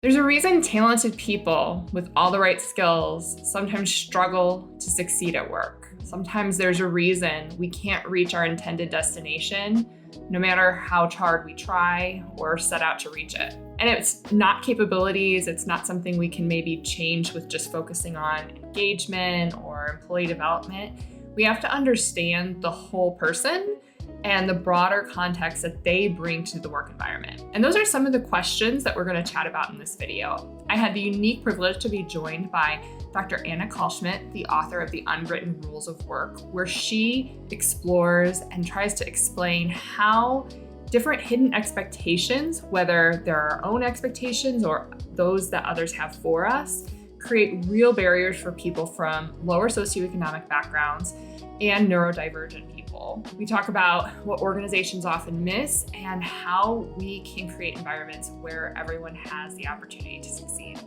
There's a reason talented people with all the right skills sometimes struggle to succeed at work. Sometimes there's a reason we can't reach our intended destination, no matter how hard we try or set out to reach it. And it's not capabilities, it's not something we can maybe change with just focusing on engagement or employee development. We have to understand the whole person and the broader context that they bring to the work environment. And those are some of the questions that we're going to chat about in this video. I had the unique privilege to be joined by Dr. Anna Kallschmidt, the author of the Unwritten Rules of Work, where she explores and tries to explain how different hidden expectations, whether they're our own expectations or those that others have for us, create real barriers for people from lower socioeconomic backgrounds and neurodivergent people. We talk about what organizations often miss and how we can create environments where everyone has the opportunity to succeed.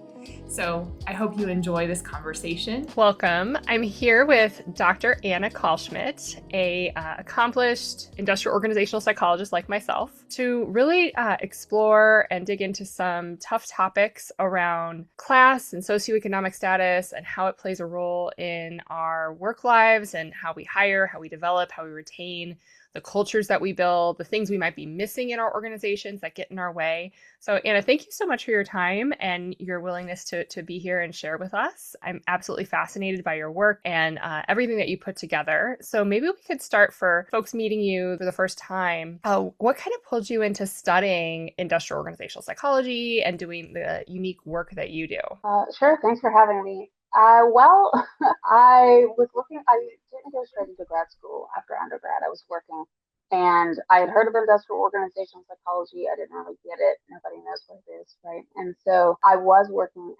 So I hope you enjoy this conversation. Welcome. I'm here with Dr. Anna Kallschmidt, a accomplished industrial organizational psychologist like myself, to really explore and dig into some tough topics around class and socioeconomic status and how it plays a role in our work lives and how we hire, how we develop, how we retain, the cultures that we build, the things we might be missing in our organizations that get in our way. So Anna, thank you so much for your time and your willingness to be here and share with us. I'm absolutely fascinated by your work and everything that you put together. So maybe we could start for folks meeting you for the first time. What kind of pulled you into studying industrial organizational psychology and doing the unique work that you do? Sure. Thanks for having me. Well, I didn't go straight into grad school after undergrad. I was working and I had heard of industrial organizational psychology. I didn't really get it. Nobody knows what it is, right? And so I was working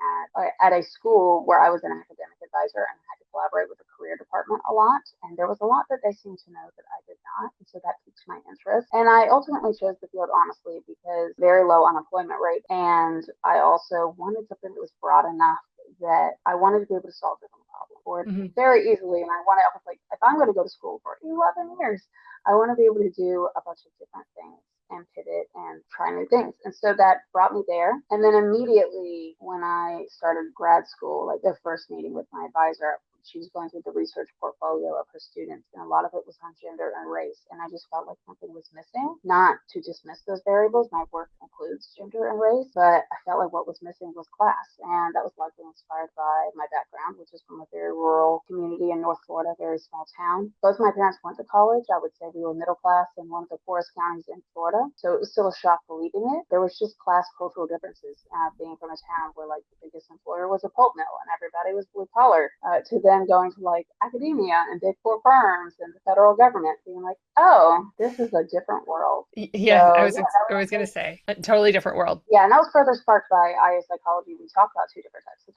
at a school where I was an academic advisor and had to collaborate with the career department a lot. And there was a lot that they seemed to know that I did not. And so that piqued my interest. And I ultimately chose the field honestly because very low unemployment rate. And I also wanted something that was broad enough that I wanted to be able to solve different problems or very easily. And I was like, if I'm going to go to school for 11 years, I want to be able to do a bunch of different things and pivot and try new things. And so that brought me there. And then immediately when I started grad school, like the first meeting with my advisor, she was going through the research portfolio of her students, and a lot of it was on gender and race. And I just felt like something was missing. Not to dismiss those variables, my work includes gender and race, but I felt like what was missing was class. And that was likely inspired by my background, which is from a very rural community in North Florida, a very small town. Both my parents went to college. I would say we were middle class in one of the poorest counties in Florida. So it was still a shock believing it. There was just class cultural differences, being from a town where like the biggest employer was a pulp mill and everybody was blue collar, to then going to like academia and big four firms and the federal government being like, oh, this is a different world. Yeah, So yeah, that I was was going to say a totally different world. yeah, and that was further sparked by IA psychology. We talked about two different types of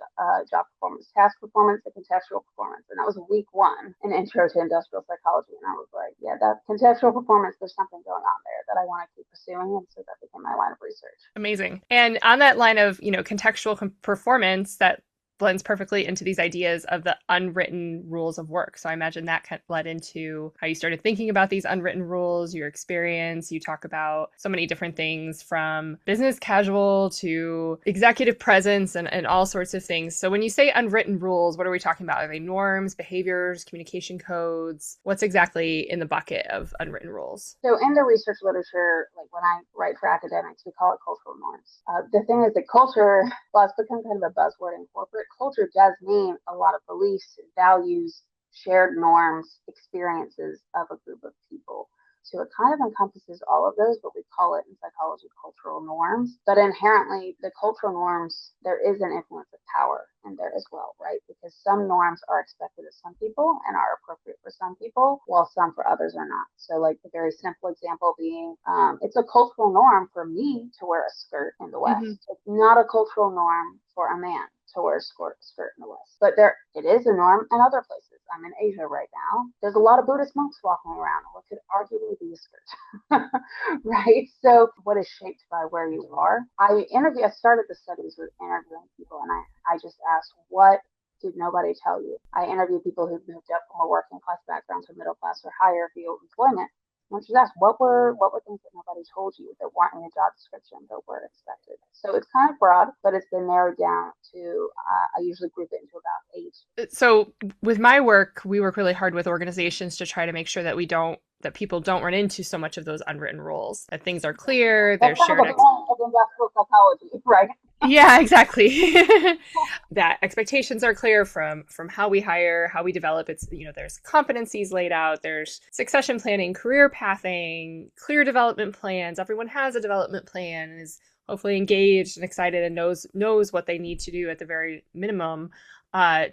job performance: task performance and contextual performance. And that was week one, an intro to industrial psychology. And I was like, yeah, that contextual performance, there's something going on there that I want to keep pursuing. And so that became my line of research. Amazing. And on that line of, contextual performance, that blends perfectly into these ideas of the unwritten rules of work. So I imagine that kind of led into how you started thinking about these unwritten rules, your experience. You talk about so many different things from business casual to executive presence and all sorts of things. So when you say unwritten rules, what are we talking about? Are they norms, behaviors, communication codes? What's exactly in the bucket of unwritten rules? So in the research literature, like when I write for academics, we call it cultural norms. The thing is that culture, well, it's become kind of a buzzword in corporate. Culture does mean a lot of beliefs, values, shared norms, experiences of a group of people. So it kind of encompasses all of those, but we call it in psychology cultural norms. But inherently, the cultural norms, there is an influence of power in there as well, right? Because some norms are expected of some people and are appropriate for some people, while some for others are not. So, like the very simple example being, it's a cultural norm for me to wear a skirt in the West. Mm-hmm. It's not a cultural norm for a man to wear a skirt in the West. But it is a norm in other places. I'm in Asia right now. There's a lot of Buddhist monks walking around what could arguably be a skirt. Right? So what is shaped by where you are? I started the studies with interviewing people, and I just asked, what did nobody tell you? I interviewed people who've moved up from a working class background to middle class or higher field employment. And just ask, what were things that nobody told you that weren't in your job description that were expected? So it's kind of broad, but it's been narrowed down to, I usually group it into about 8. So with my work, we work really hard with organizations to try to make sure that that people don't run into so much of those unwritten rules, that things are clear, That's there's kind of shared the point of industrial psychology, right? Yeah, exactly. That expectations are clear from how we hire, how we develop. It's, there's competencies laid out, there's succession planning, career pathing, clear development plans. Everyone has a development plan and is hopefully engaged and excited and knows what they need to do at the very minimum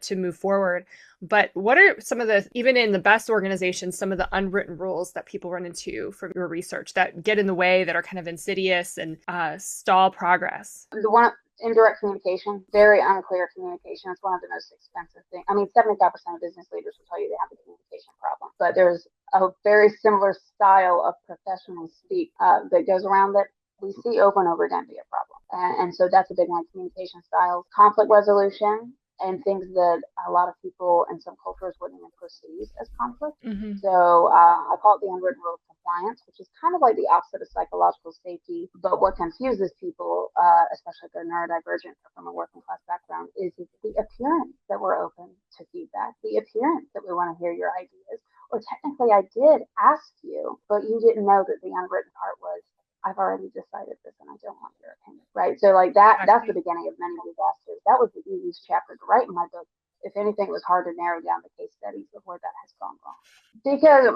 to move forward. But what are some of even in the best organizations, some of the unwritten rules that people run into from your research that get in the way, that are kind of insidious and stall progress? The one, indirect communication, very unclear communication. It's one of the most expensive things. I mean, 75% of business leaders will tell you they have a communication problem, but there's a very similar style of professional speak that goes around that we see over and over again be a problem. And so that's a big one, communication styles, conflict resolution, and things that a lot of people in some cultures wouldn't even perceive as conflict. Mm-hmm. So I call it the unwritten rule of compliance, which is kind of like the opposite of psychological safety. But what confuses people, especially if they're neurodivergent or from a working class background, is the appearance that we're open to feedback, the appearance that we want to hear your ideas. Or technically, I did ask you, but you didn't know that the unwritten part was, I've already decided this and I don't want your opinion, right? So like that's the beginning of many disasters. That was the easiest chapter to write in my book. If anything, it was hard to narrow down the case studies of where that has gone wrong. Because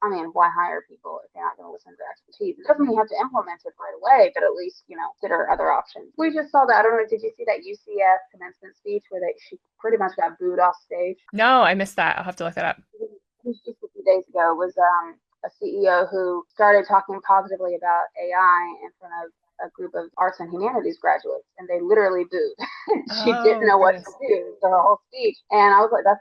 I mean, why hire people if you're not going to listen to their expertise? It doesn't mean you have to implement it right away, but at least, consider other options. We just saw that. I don't know, did you see that UCF commencement speech where she pretty much got booed off stage? No, I missed that. I'll have to look that up. It was just a few days ago. It was a CEO who started talking positively about AI in front of a group of arts and humanities graduates, and they literally booed. She didn't know what to do for her whole speech. And I was like, that's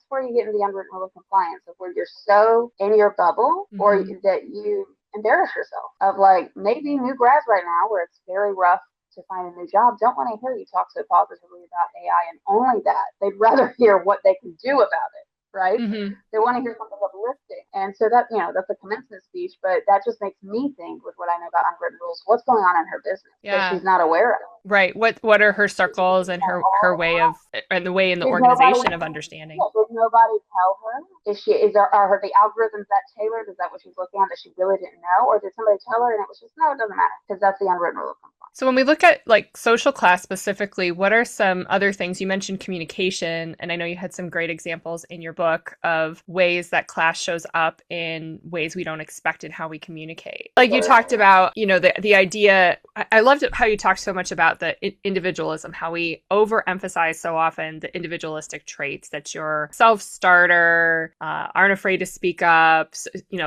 where you get into the unwritten rule of compliance, of where you're so in your bubble, mm-hmm. or that you embarrass yourself. Of like, maybe new grads right now, where it's very rough to find a new job, don't want to hear you talk so positively about AI and only that. They'd rather hear what they can do about it. Right? Mm-hmm. They want to hear something uplifting. And so that, that's a commencement speech, but that just makes me think, with what I know about unwritten rules, what's going on in her business that she's not aware of. Right. What are her circles and her way of, and the way in the organization of understanding? Does nobody tell her? Are the algorithms that tailored? Is that what she's looking at that she really didn't know? Or did somebody tell her and it was just, no, it doesn't matter, because that's the unwritten rule of compliance. So when we look at like social class specifically, what are some other things? You mentioned communication, and I know you had some great examples in your book of ways that class shows up in ways we don't expect in how we communicate. Like you talked about, the idea, I loved how you talked so much about the individualism, how we overemphasize so often the individualistic traits, that you're self-starter, aren't afraid to speak up,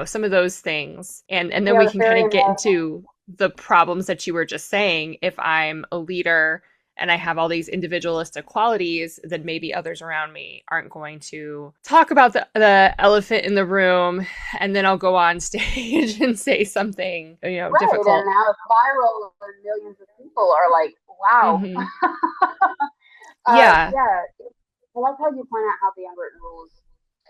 some of those things. And then we can kind of get into the problems that you were just saying. If I'm a leader and I have all these individualistic qualities, then maybe others around me aren't going to talk about the elephant in the room, and then I'll go on stage and say something, right, difficult. And now it's viral, and millions of people are like, wow. Mm-hmm. Yeah. I like how you point out how the unwritten rules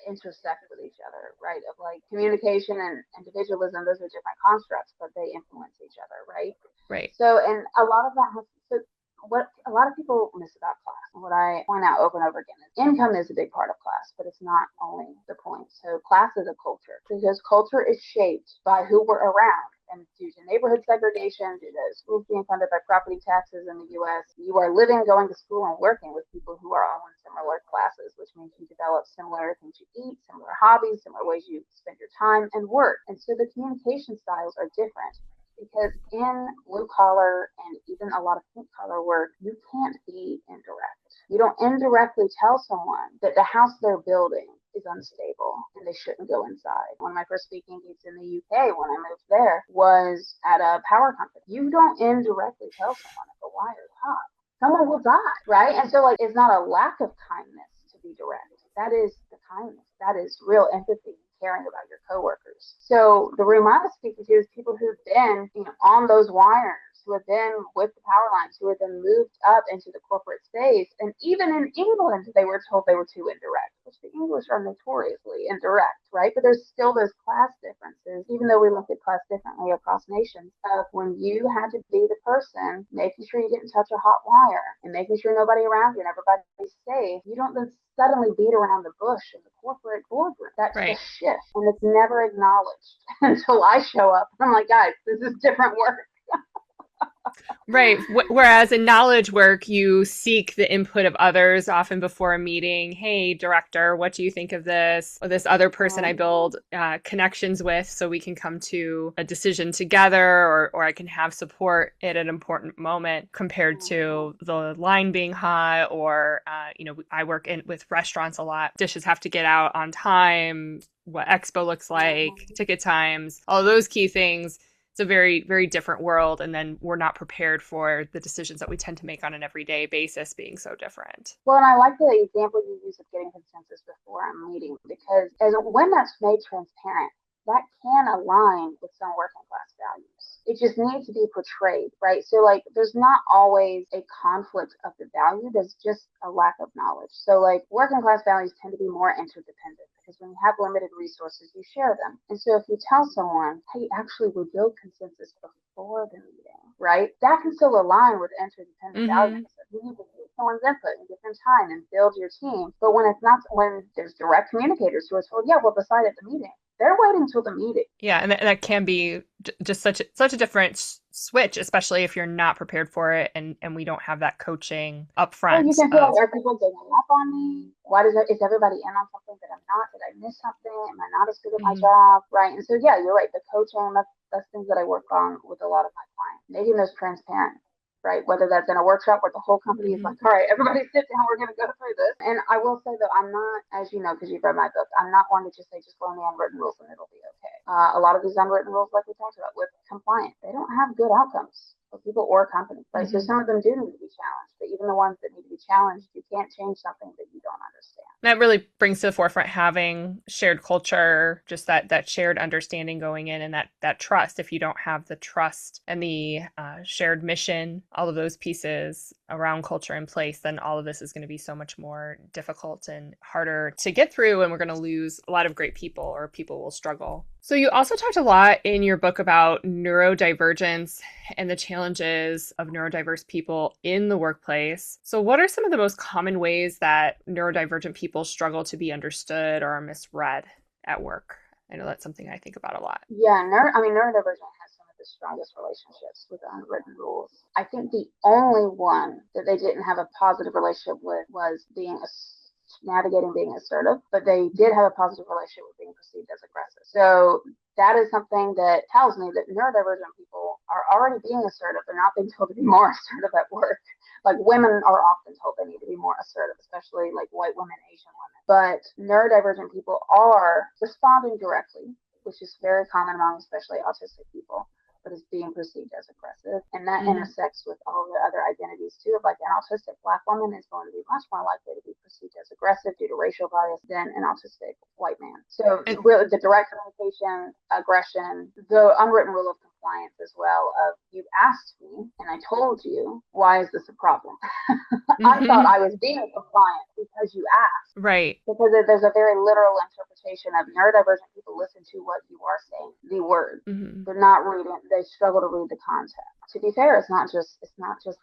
intersect with each other, right? Of like communication and individualism, those are different constructs, but they influence each other, right? Right. So, and a lot of that what a lot of people miss about class, and what I point out over and over again, is income is a big part of class, but it's not only the point. So class is a culture, because culture is shaped by who we're around. And due to neighborhood segregation, due to schools being funded by property taxes in the U.S., you are living, going to school, and working with people who are all in similar classes, which means you develop similar things you eat, similar hobbies, similar ways you spend your time and work. And so the communication styles are different, because in blue collar and even a lot of pink collar work, you can't be indirect. You don't indirectly tell someone that the house they're building is unstable and they shouldn't go inside. One of my first speaking gigs in the UK when I moved there was at a power company. You don't indirectly tell someone if a wire is hot. Someone will die, right? And so like, it's not a lack of kindness to be direct. That is the kindness. That is real empathy, caring about your coworkers. So the room I was speaking to is people who've been on those wires, who have been with the power lines, who have been moved up into the corporate space. And even in England, they were told they were too indirect, which the English are notoriously indirect, right? But there's still those class differences, even though we look at class differently across nations, of when you had to be the person making sure you didn't touch a hot wire and making sure nobody around you and everybody's safe. You don't then suddenly beat around the bush in the corporate boardroom. That's Right. the shift, and it's never acknowledged until I show up. I'm like, guys, this is different work. Right. Whereas in knowledge work, you seek the input of others often before a meeting. Hey, director, what do you think of this? Or this other person I build connections with so we can come to a decision together, or I can have support at an important moment compared to the line being hot or, I work with restaurants a lot. Dishes have to get out on time, what expo looks like, ticket times, all those key things. It's a very, very different world. And then we're not prepared for the decisions that we tend to make on an everyday basis being so different. Well, and I like the example you use of getting consensus before a meeting, because when that's made transparent, that can align with some working class values. It just needs to be portrayed, right? So like there's not always a conflict of the value, there's just a lack of knowledge. So like working class values tend to be more interdependent, because when you have limited resources, you share them. And so if you tell someone, hey, actually we build consensus before the meeting, right? That can still align with interdependent values. You need to get someone's input and give them time and build your team. But when it's not, when there's direct communicators who are told, yeah, we'll decide at the meeting, they're waiting till the meeting. Yeah, and that can be just such a different switch, especially if you're not prepared for it and we don't have that coaching up front. Well, you can feel like, are people ganging up on me? Is everybody in on something that I'm not? Did I miss something? Am I not as good at my job? Right. And so, yeah, you're right. The coaching, that's things that I work on with a lot of my clients, making those transparent. Right, whether that's in a workshop where the whole company is like, all right, everybody sit down, we're going to go through this. And I will say, though, I'm not, as you know, because you've read my book, I'm not one to just say, just learn the unwritten rules and it'll be okay. A lot of these unwritten rules, like we talked about with compliance, they don't have good outcomes for people or companies, right? So some of them do need to be challenged, but even the ones that need to be challenged, you can't change something that you don't understand. That really brings to the forefront having shared culture, just that shared understanding going in, and that trust. If you don't have the trust and the shared mission, all of those pieces around culture in place, then all of this is going to be so much more difficult and harder to get through, and we're going to lose a lot of great people, or people will struggle. So you also talked a lot in your book about neurodivergence and the challenges of neurodiverse people in the workplace. So what are some of the most common ways that neurodivergent people struggle to be understood or are misread at work? I know that's something I think about a lot. Yeah, neurodivergent has some of the strongest relationships with unwritten rules. I think the only one that they didn't have a positive relationship with was navigating being assertive, but they did have a positive relationship with being perceived as aggressive. So that is something that tells me that neurodivergent people are already being assertive. They're not being told to be more assertive at work. Like women are often told they need to be more assertive, especially like white women, Asian women. But neurodivergent people are responding directly, which is very common among especially autistic people, but is being perceived as aggressive. And that intersects with all the other identities too, of like an autistic Black woman is going to be much more likely to be perceived as aggressive due to racial bias than an autistic white man. So really the direct communication, aggression, the unwritten rule of compliance as well, of you asked me and I told you, why is this a problem? I thought I was being compliant because you asked. Right. Because there's a very literal interpretation of neurodivergent people listen to what you are saying, the word. They're not reading, they struggle to read the context. To be fair, it's not just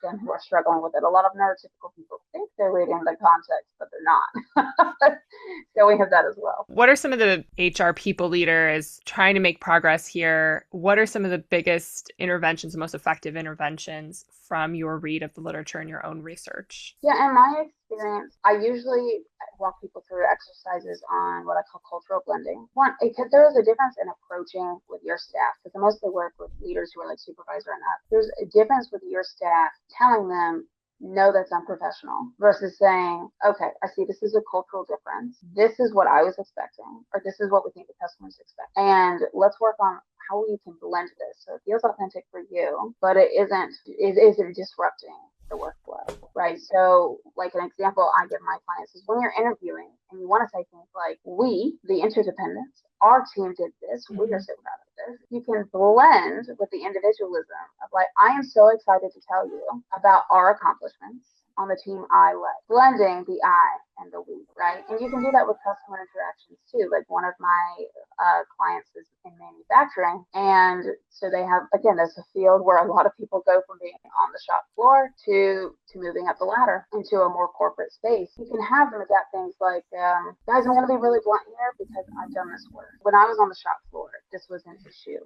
them who are struggling with it. A lot of neurotypical people think they're reading the context, but they're not. So we have that as well. What are some of the HR people leaders trying to make progress here? What are some of the biggest interventions, the most effective interventions from your read of the literature and your own research? Yeah, in my experience, I usually walk people through exercises on what I call cultural blending. One, because there is a difference in approaching with your staff, because I mostly work with leaders who are like supervisor and up. There's a difference with your staff telling them, no, that's unprofessional, versus saying, okay, I see this is a cultural difference. This is what I was expecting, or this is what we think the customers expect. And let's work on how you can blend this so it feels authentic for you, but it isn't disrupting the workflow, right? So like an example I give my clients is when you're interviewing and you want to say things like, we, the interdependents, our team did this, we are so proud of this. You can blend with the individualism of like, I am so excited to tell you about our accomplishments on the team I led, blending the I and the we, right? And you can do that with customer interactions too. Like one of my clients is in manufacturing, and so they have, again, there's a field where a lot of people go from being on the shop floor to moving up the ladder into a more corporate space. You can have them adapt things like, guys, I'm going to be really blunt here because I've done this work. When I was on the shop floor, this was an issue.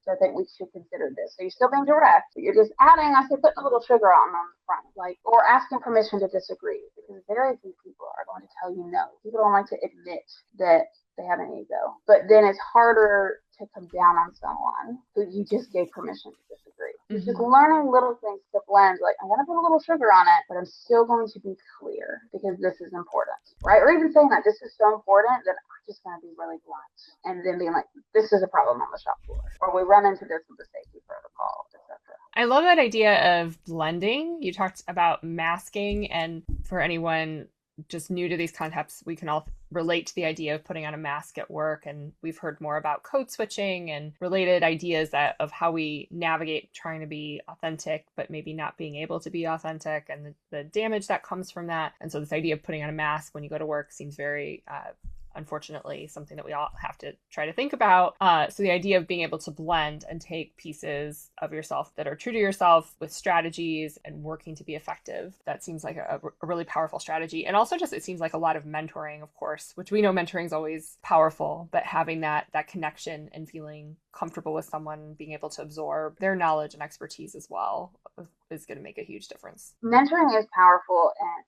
So I think we should consider this. So you're still being direct, but you're just adding, I say, putting a little sugar on the front, like, or asking permission to disagree, because very few people are going to tell you no. People don't like to admit that they have an ego, but then it's harder to come down on someone who you just gave permission to disagree. It's just learning little things to blend, like, I'm going to put a little sugar on it, but I'm still going to be clear because this is important, right? Or even saying that this is so important that I'm just going to be really blunt, and then being like, this is a problem on the shop floor, or we run into this with the safety protocol, etc. I love that idea of blending. You talked about masking, and for anyone just new to these concepts, we can all relate to the idea of putting on a mask at work. And we've heard more about code switching and related ideas of how we navigate trying to be authentic, but maybe not being able to be authentic, and the damage that comes from that. And so this idea of putting on a mask when you go to work seems very unfortunately something that we all have to try to think about. So the idea of being able to blend and take pieces of yourself that are true to yourself with strategies and working to be effective, that seems like a really powerful strategy. And also just, it seems like a lot of mentoring, of course, which we know mentoring is always powerful, but having that connection and feeling comfortable with someone, being able to absorb their knowledge and expertise as well, is going to make a huge difference. Mentoring is powerful, and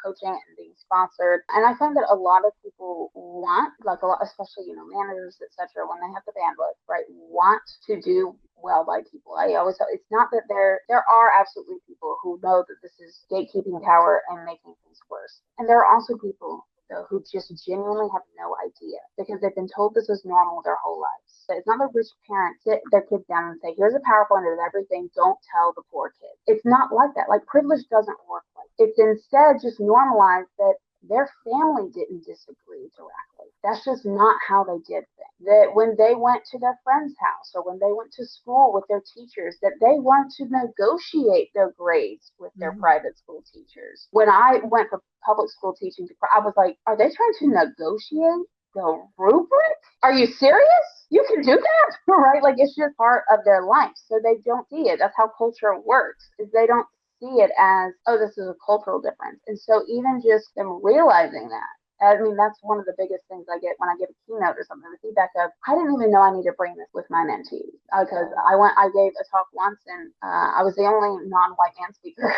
coaching and being sponsored. And I find that a lot of people want, like a lot, especially managers, etc., when they have the bandwidth, right, want to do well by people. I always tell, it's not that there are absolutely people who know that this is gatekeeping power and making things worse, and there are also people who just genuinely have no idea because they've been told this is normal their whole lives. So it's not the rich parents sit their kids down and say, here's a PowerPoint of everything, don't tell the poor kid. It's not like that. Like, privilege doesn't work like that. It's instead just normalized that their family didn't disagree directly. That's just not how they did things. That when they went to their friend's house or when they went to school with their teachers, that they weren't to negotiate their grades with their private school teachers. When I went for public school teaching, I was like, are they trying to negotiate the rubric? Are you serious? You can do that, right? Like, it's just part of their life. So they don't see it. That's how culture works, is they don't see it as, oh, this is a cultural difference. And so even just them realizing that, I mean, that's one of the biggest things I get when I give a keynote or something, the feedback of, I didn't even know I need to bring this with my mentees. Because I gave a talk once, and I was the only non-white man speaker,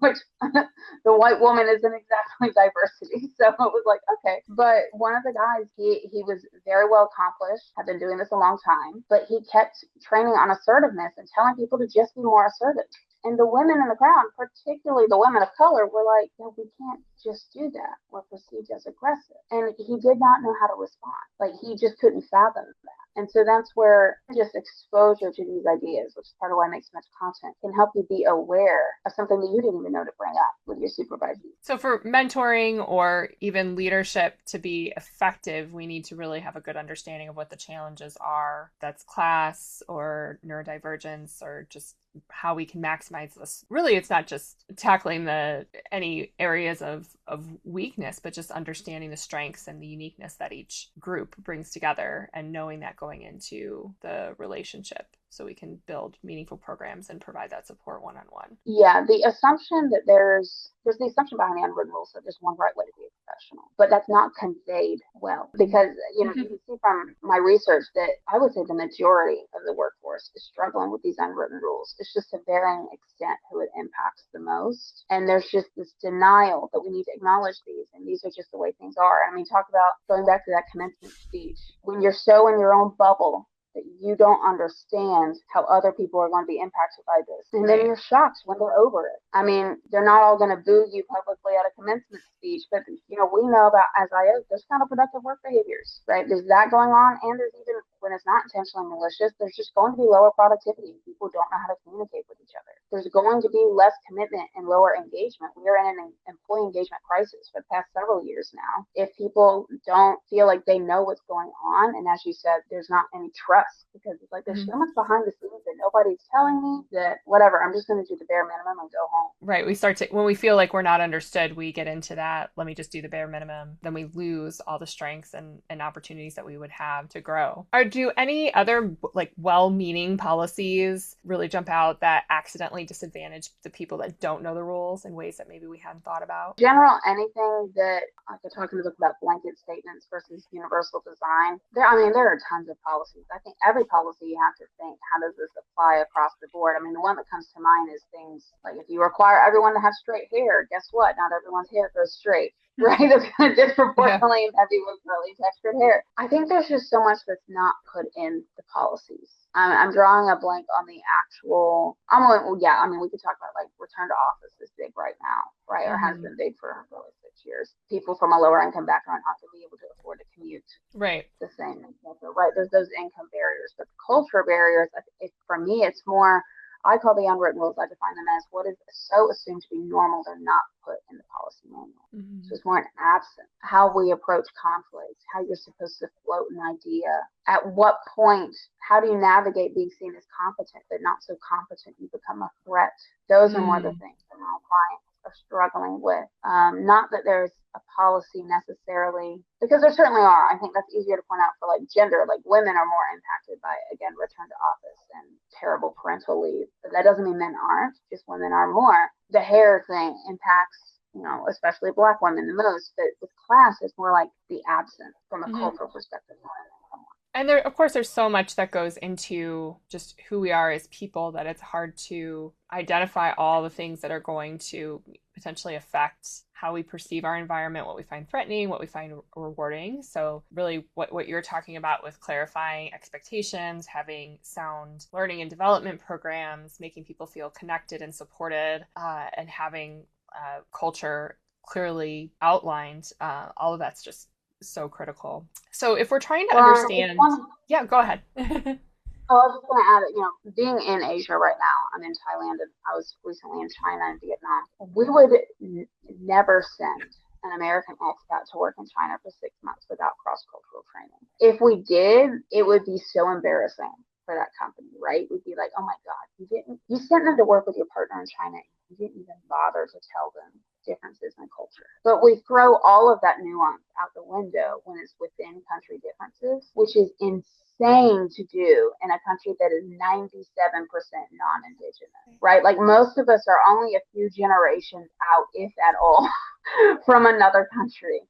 which the white woman isn't exactly diversity. So it was like, okay. But one of the guys, he was very well accomplished, had been doing this a long time, but he kept training on assertiveness and telling people to just be more assertive. And the women in the crowd, particularly the women of color, were like, no, we can't just do that. We're perceived as aggressive. And he did not know how to respond. Like, he just couldn't fathom that. And so that's where just exposure to these ideas, which is part of why I make so much content, can help you be aware of something that you didn't even know to bring up with your supervisor. So for mentoring or even leadership to be effective, we need to really have a good understanding of what the challenges are. That's class or neurodivergence, or just how we can maximize this. Really, it's not just tackling any areas of weakness, but just understanding the strengths and the uniqueness that each group brings together, and knowing that going into the relationship, so we can build meaningful programs and provide that support one-on-one. Yeah, the assumption that there's the assumption behind the unwritten rules that there's one right way to be a professional, but that's not conveyed well, because you can see from my research that I would say the majority of the workforce is struggling with these unwritten rules. It's just to varying extent who it impacts the most, and there's just this denial that we need to acknowledge these, and these are just the way things are. I mean, talk about going back to that commencement speech, when you're so in your own bubble that you don't understand how other people are going to be impacted by this. And then you're shocked when they're over it. I mean, they're not all going to boo you publicly at a commencement speech, but we know about, as IO, there's counterproductive work behaviors, right? There's that going on, and there's even when it's not intentionally malicious, there's just going to be lower productivity. People don't know how to communicate with each other. There's going to be less commitment and lower engagement. We are in an employee engagement crisis for the past several years now. If people don't feel like they know what's going on, and as you said, there's not any trust because it's like there's so much behind the scenes that nobody's telling me that whatever, I'm just going to do the bare minimum and go home. Right. We start to, when we feel like we're not understood, we get into that, let me just do the bare minimum. Then we lose all the strengths and opportunities that we would have to grow. Or do any other like well-meaning policies really jump out that accidentally disadvantage the people that don't know the rules in ways that maybe we hadn't thought about? General, anything that I could talk in the book about blanket statements versus universal design. There are tons of policies. I think every policy you have to think, how does this apply across the board? I mean, the one that comes to mind is things like if you require everyone to have straight hair, guess what? Not everyone's hair goes straight. Right? It's going to disproportionately impact people with really textured hair. I think there's just so much that's not put in the policies. I'm drawing a blank on the actual, we could talk about like return to office is big right now, right? Or has been big for really 6 years. People from a lower income background aren't going to be able to afford to commute. Right. The same. Right. There's those income barriers, but the cultural barriers, for me, it's more, I call the unwritten rules, I define them as what is so assumed to be normal, they're not put in the policy manual. So it's more an absence, how we approach conflict, how you're supposed to float an idea, at what point, how do you navigate being seen as competent, but not so competent you become a threat. Those are more the things that my clients are struggling with. Not that there's a policy necessarily, because there certainly are. I think that's easier to point out for like gender, like women are more impacted by, again, return to office and terrible parental leave. But that doesn't mean men aren't, just women are more. The hair thing impacts, especially Black women the most, but with class, it's more like the absence from a cultural perspective. And there, of course, there's so much that goes into just who we are as people that it's hard to identify all the things that are going to potentially affect how we perceive our environment, what we find threatening, what we find rewarding. So really what you're talking about with clarifying expectations, having sound learning and development programs, making people feel connected and supported, and having culture clearly outlined, all of that's just so critical. So if we're trying to understand, yeah, go ahead. I was just going to add that, being in Asia right now, I'm in Thailand and I was recently in China and Vietnam. We would never send an American expat to work in China for 6 months without cross-cultural training. If we did, it would be so embarrassing for that company, right? We'd be like, oh my God, you sent them to work with your partner in China. You didn't even bother to tell them differences in culture. But we throw all of that nuance out the window when it's within country differences, which is insane to do in a country that is 97% non-Indigenous, right? Like most of us are only a few generations out, if at all, from another country.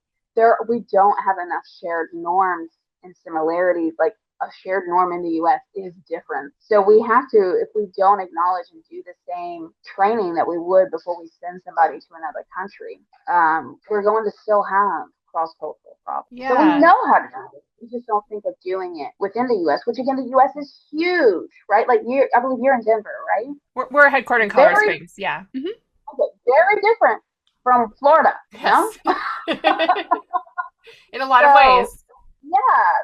We don't have enough shared norms and similarities. Like a shared norm in the US is different. So we have to, if we don't acknowledge and do the same training that we would before we send somebody to another country, we're going to still have cross-cultural problems. Yeah. So we know how to do it. We just don't think of doing it within the US, which again, the US is huge, right? Like I believe you're in Denver, right? We're headquartered in Colorado Springs, yeah. Okay, very different from Florida, yes. In a lot of ways. Yeah,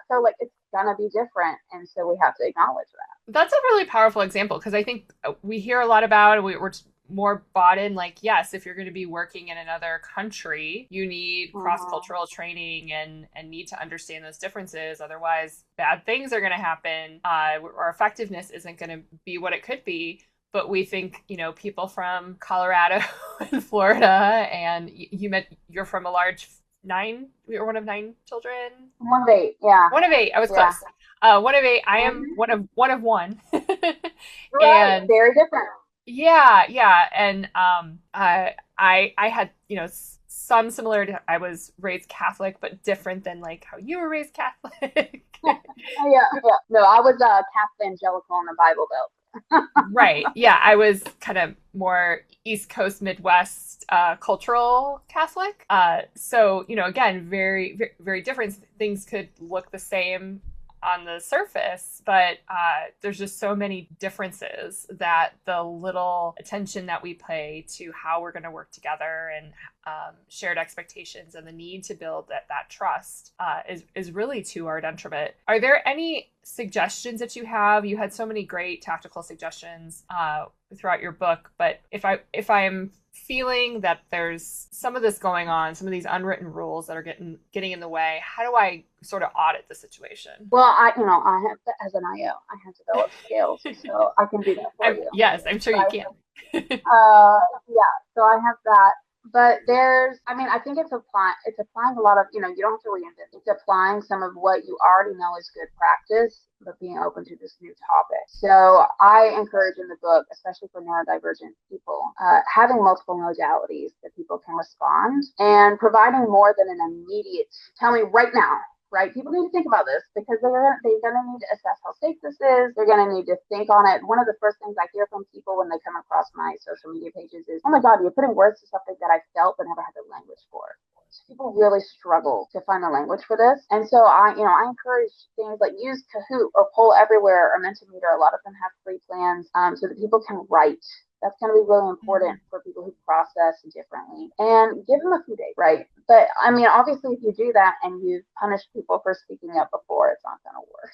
so like it's gonna be different, and so we have to acknowledge that. That's a really powerful example because I think we hear a lot about, we're more bought in, like, yes, if you're going to be working in another country, you need cross-cultural training and need to understand those differences. Otherwise, bad things are going to happen. Our effectiveness isn't going to be what it could be. But we think, people from Colorado and Florida, and you're from a large 9, you're one of 9 children? 1 of 8, yeah. 1 of 8, I was close. 1 of 8, I am one of 1. Right, and very different. Yeah. And I had, some similarity. I was raised Catholic, but different than like how you were raised Catholic. Yeah. No, I was Catholic evangelical in the Bible Belt. Right. Yeah. I was kind of more East Coast, Midwest, cultural Catholic. So, again, very, very, very different. Things could look the same on the surface, but there's just so many differences that the little attention that we pay to how we're going to work together and shared expectations and the need to build that trust is really to our detriment. Are there any suggestions that you have? You had so many great tactical suggestions throughout your book, but if I'm feeling that there's some of this going on, some of these unwritten rules that are getting in the way, how do I sort of audit the situation? Well, I have to, as an IO, I have developed skills, so I can do that for you. Yes, I'm sure you can. Yeah, so I have that. But I think it's applying a lot of, you don't have to reinvent it. It's applying some of what you already know is good practice, but being open to this new topic. So I encourage in the book, especially for neurodivergent people, having multiple modalities that people can respond and providing more than an immediate, tell me right now, right? People need to think about this because they're going to need to assess how safe this is. They're going to need to think on it. One of the first things I hear from people when they come across my social media pages is, oh my God, you're putting words to something that I felt but never had the language for. So people really struggle to find the language for this. And so I encourage things like use Kahoot or Poll Everywhere or Mentimeter. A lot of them have free plans so that people can write. That's going to be really important for people who process differently, and give them a few days, right? But obviously, if you do that and you punish people for speaking up before, it's not going to work.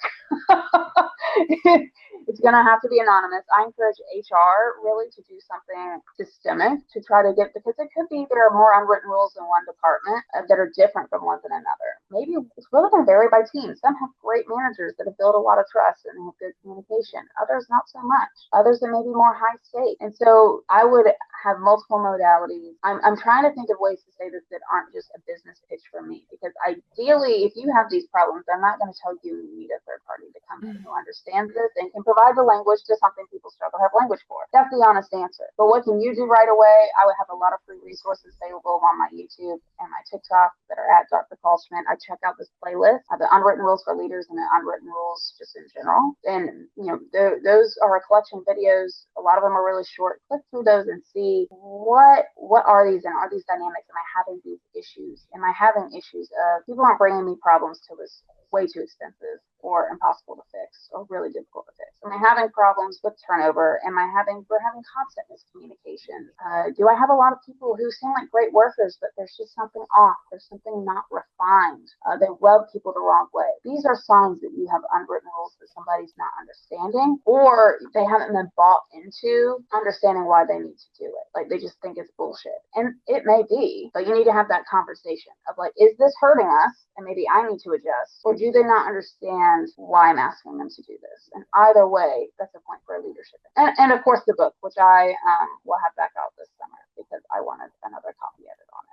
It's going to have to be anonymous. I encourage HR really to do something systemic to try to get, because it could be there are more unwritten rules in one department that are different from one than another. Maybe it's really going to vary by team. Some have great managers that have built a lot of trust and have good communication. Others not so much. Others that may be more high stakes. And so I would have multiple modalities. I'm trying to think of ways to say this that aren't just a business pitch for me, because ideally, if you have these problems, I'm not going to tell you need a third party to come in who understands this and can provide the language to something people struggle to have language for. That's the honest answer. But what can you do right away? I would have a lot of free resources available on my YouTube and my TikTok that are at Dr. Kallschmidt. I check out this playlist, the Unwritten Rules for Leaders and the Unwritten Rules just in general. And those are a collection of videos. A lot of them are really short. Click through those and see what are these, and are these dynamics? Am I having these issues? Am I having issues of people aren't bringing me problems till it's way too expensive or impossible to fix or really difficult to fix? Am I having problems with turnover? We're having constant miscommunication? Do I have a lot of people who seem like great workers, but there's just something off? There's something not refined. They rub people the wrong way. These are signs that you have unwritten rules that somebody's not understanding, or they haven't been bought into understanding why they need to do it. Like they just think it's bullshit. And it may be, but you need to have that conversation of like, is this hurting us? And maybe I need to adjust. Or do they not understand why I'm asking them to do this? And either way, that's a point for a leadership. And of course, the book, which I will have back out this summer because I wanted another copy edit on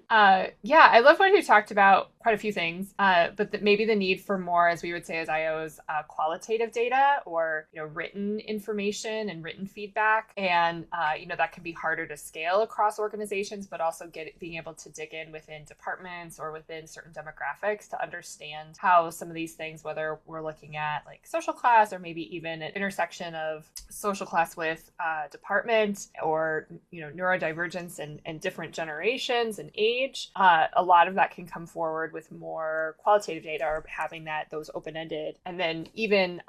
it. Yeah, I love when you talked about quite a few things, but maybe the need for more, as we would say as IOs, qualitative data or written information and written feedback, and that can be harder to scale across organizations, but also being able to dig in within departments or within certain demographics to understand how some of these things, whether we're looking at like social class or maybe even an intersection of social class with department or neurodivergence and different generations and age, a lot of that can come forward with more qualitative data or having those open-ended. And then even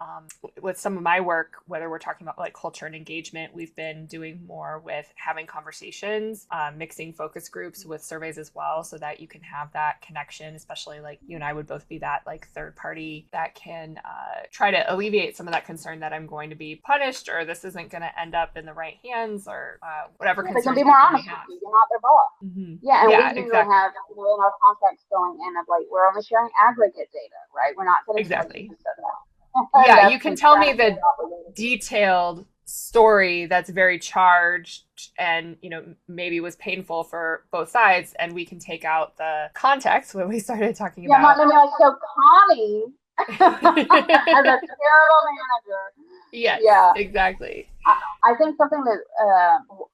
with some of my work, whether we're talking about like culture and engagement, we've been doing more with having conversations, mixing focus groups with surveys as well, so that you can have that connection, especially like you and I would both be that like third party that can try to alleviate some of that concern that I'm going to be punished or this isn't going to end up in the right hands or whatever concerns. They can be more honest with you. You're not their boss. Mm-hmm. Yeah, and we exactly. have in our contracts going in of like we're only sharing aggregate data, right? We're not going to exactly. Yeah, you can tell me the detailed story that's very charged and maybe was painful for both sides, and we can take out the context when we started talking about. Yeah, like so Connie as a terrible manager. Yes, yeah, exactly. I think something that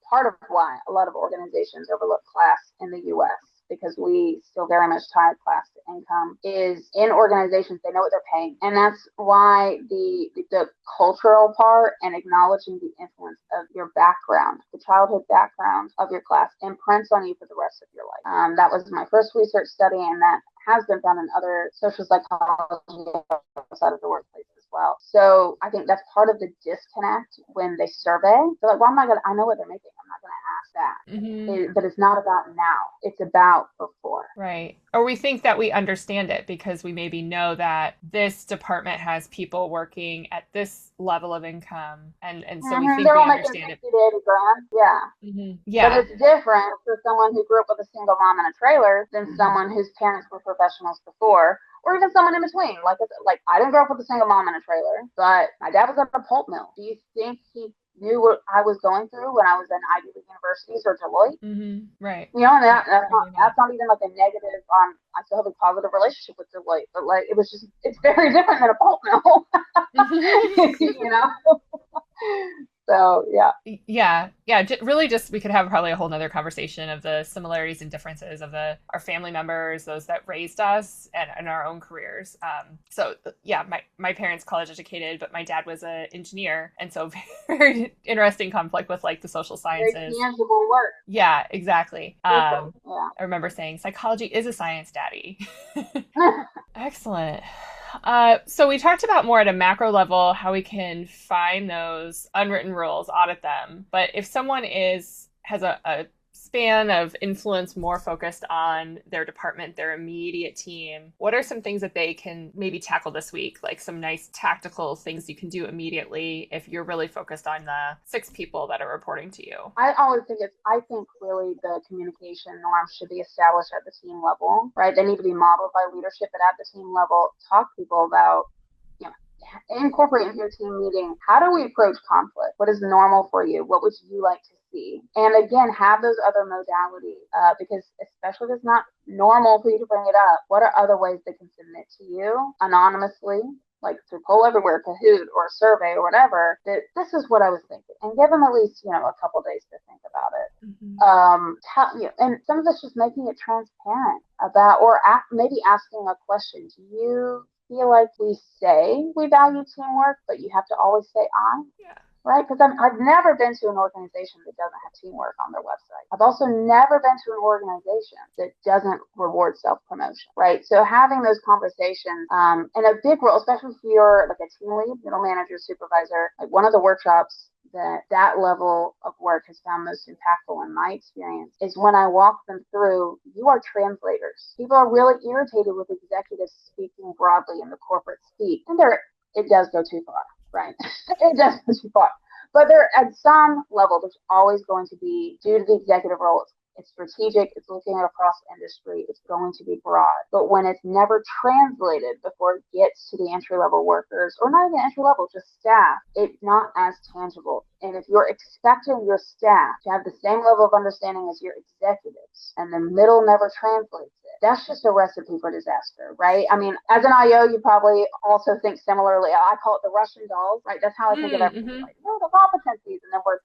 part of why a lot of organizations overlook class in the U.S., because we still very much tie class to income, is in organizations, they know what they're paying. And that's why the cultural part and acknowledging the influence of your background, the childhood background of your class, imprints on you for the rest of your life. That was my first research study, and that has been done in other social psychology outside of the workplace as well. So I think that's part of the disconnect when they survey. They're like, well, I know what they're making. I'm not going to ask that. Mm-hmm. But it's not about now. It's about before. Right. Or we think that we understand it because we maybe know that this department has people working at this level of income. And so we think They're we all making understand it. 60 to 80 grand. Yeah. Mm-hmm. But Yeah. it's different for someone who grew up with a single mom in a trailer than someone whose parents were professionals before, or even someone in between. Like I didn't grow up with a single mom in a trailer, but my dad was at a pulp mill. Do you think he knew what I was going through when I was in Ivy League universities or Deloitte? Mm-hmm. Right. You know, and Probably that's not even like a negative. I still have a positive relationship with Deloitte, but like it's very different than a pulp mill. You know. So yeah. Yeah. Really, just we could have probably a whole nother conversation of the similarities and differences of our family members, those that raised us, and our own careers. So yeah, my parents college educated, but my dad was an engineer, and so very interesting conflict with like the social Very sciences. tangible work. Yeah, exactly. Yeah. I remember saying psychology is a science, daddy. Excellent. So we talked about more at a macro level how we can find those unwritten rules, audit them. But if someone has a span of influence more focused on their department, their immediate team, what are some things that they can maybe tackle this week? Like some nice tactical things you can do immediately if you're really focused on the 6 people that are reporting to you. I think really the communication norms should be established at the team level, right? They need to be modeled by leadership, but at the team level, talk to people about, you know, incorporate into your team meeting, how do we approach conflict? What is normal for you? What would you like to see? And again, have those other modalities, because especially if it's not normal for you to bring it up, what are other ways they can submit to you anonymously, like through Poll Everywhere, Kahoot, or a survey or whatever, that this is what I was thinking, and give them at least, a couple days to think about it. And some of it's just making it transparent about, or maybe asking a question. Do you feel like we say we value teamwork, but you have to always say I? Yeah. Right? Because I've never been to an organization that doesn't have teamwork on their website. I've also never been to an organization that doesn't reward self-promotion, right? So having those conversations, and a big role, especially if you're like a team lead, middle manager, supervisor, like one of the workshops that level of work has found most impactful in my experience is when I walk them through, you are translators. People are really irritated with executives speaking broadly in the corporate speak, and it does go too far. Right. It does go too far. But there, at some level, there's always going to be, due to the executive role, it's strategic, it's looking across industry, it's going to be broad. But when it's never translated before it gets to the entry-level workers, or not even entry-level, just staff, it's not as tangible. And if you're expecting your staff to have the same level of understanding as your executives, and the middle never translates it, that's just a recipe for disaster, right? I mean, as an IO, you probably also think similarly. I call it the Russian dolls, right? That's how I think of everything. Like, the competencies, and then we're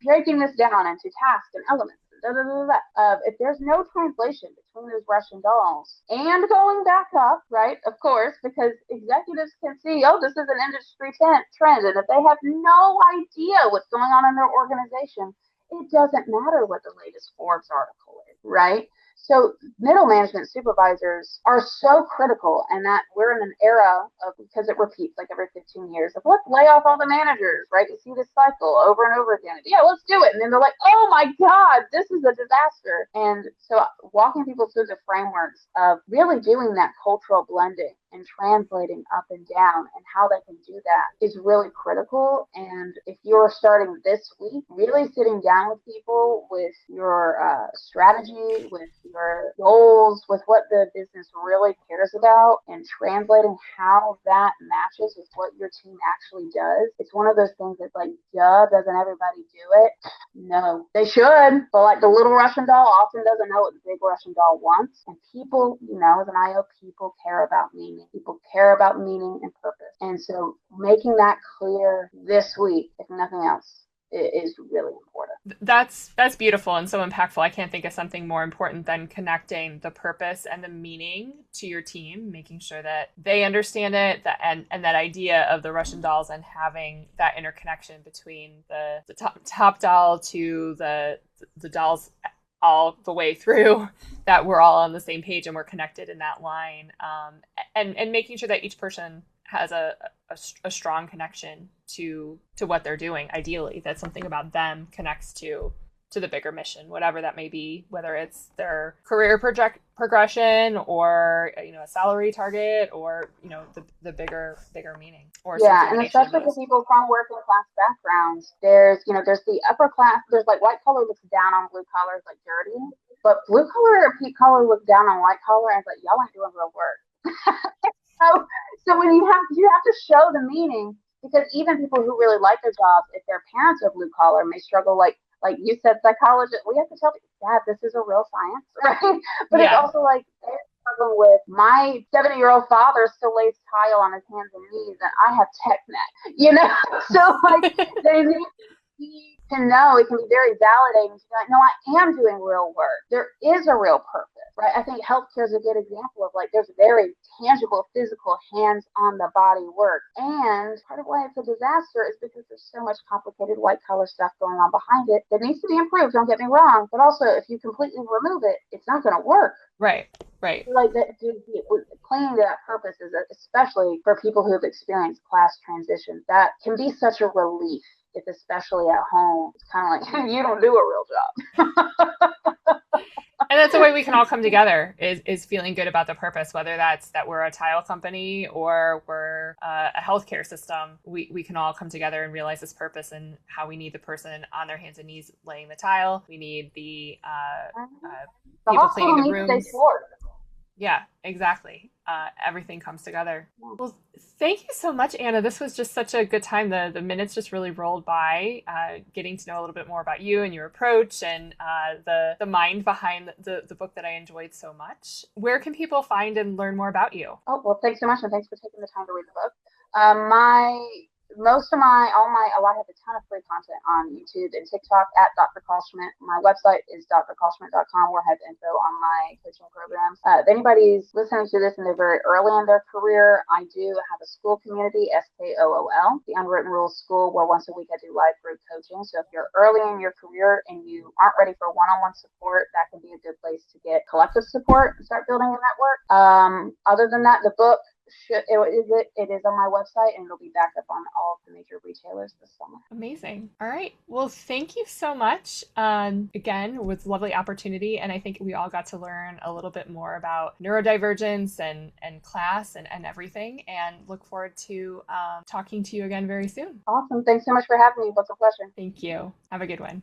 breaking this down into tasks and elements. If there's no translation between those Russian dolls and going back up, right, of course, because executives can see, oh, this is an industry trend. And if they have no idea what's going on in their organization, it doesn't matter what the latest Forbes article is, right? So middle management supervisors are so critical, and that we're in an era of, because it repeats like every 15 years, of let's lay off all the managers, right? You see this cycle over and over again. Yeah, let's do it. And then they're like, oh my God, this is a disaster. And so walking people through the frameworks of really doing that cultural blending and translating up and down and how they can do that is really critical. And if you're starting this week, really sitting down with people with your strategy, with your goals, with what the business really cares about, and translating how that matches with what your team actually does. It's one of those things that's like, duh, doesn't everybody do it? No, they should. But like the little Russian doll often doesn't know what the big Russian doll wants. And people, as an IO, people care about meaning. People care about meaning and purpose. And so making that clear this week, if nothing else, is really important. That's beautiful and so impactful. I can't think of something more important than connecting the purpose and the meaning to your team, making sure that they understand it, and that idea of the Russian dolls, and having that interconnection between the top doll to the dolls all the way through, that we're all on the same page and we're connected in that line, and making sure that each person has a strong connection to what they're doing. Ideally, that something about them connects to to the bigger mission, whatever that may be, whether it's their career progression or, a salary target or, the bigger meaning or Yeah, and simplification of especially for those. people from working class backgrounds, there's the upper class, there's like white collar looks down on blue collar as like dirty, but blue collar or pink collar look down on white collar as like y'all ain't doing real work. So, so when you have to show the meaning, because even people who really like their jobs, if their parents are blue collar, may struggle. Like you said, psychologist, we have to tell people, Dad, this is a real science, right? But it's Yeah. also like they're struggling with my 70-year-old father still lays tile on his hands and knees, and I have tech net, So like they need to know. It can be very validating to be like, no, I am doing real work. There is a real purpose, right? I think healthcare is a good example of like there's very tangible, physical, hands on the body work. And part of why it's a disaster is because there's so much complicated white collar stuff going on behind it that needs to be improved. Don't get me wrong, but also if you completely remove it, it's not going to work. Right. Right. Like that, clinging to that purpose is especially for people who have experienced class transitions. That can be such a relief. If especially at home, it's kind of like you don't do a real job. And that's the way we can all come together is feeling good about the purpose, whether that's that we're a tile company or we're a healthcare system. We can all come together and realize this purpose and how we need the person on their hands and knees laying the tile. We need the people cleaning the rooms. Yeah, exactly. Everything comes together. Well, thank you so much, Anna. This was just such a good time. The minutes just really rolled by, getting to know a little bit more about you and your approach and the mind behind the book that I enjoyed so much. Where can people find and learn more about you? Oh, well, thanks so much, and thanks for taking the time to read the book. My most of my all my oh, I have a ton of free content on YouTube and TikTok at Dr. Kallschmidt. My website is drkallschmidt.com, where I have info on my coaching programs. If anybody's listening to this and they're very early in their career, I do have a school community, SKOOL, the Unwritten Rules School, where once a week I do live group coaching. So if you're early in your career and you aren't ready for one-on-one support, that can be a good place to get collective support and start building a network. Other than that, the book it is on my website, and it'll be back up on all of the major retailers this summer. Amazing. All right. Well, thank you so much. Again, it was a lovely opportunity, and I think we all got to learn a little bit more about neurodivergence and class and everything, and look forward to talking to you again very soon. Awesome. Thanks so much for having me. It was a pleasure. Thank you. Have a good one.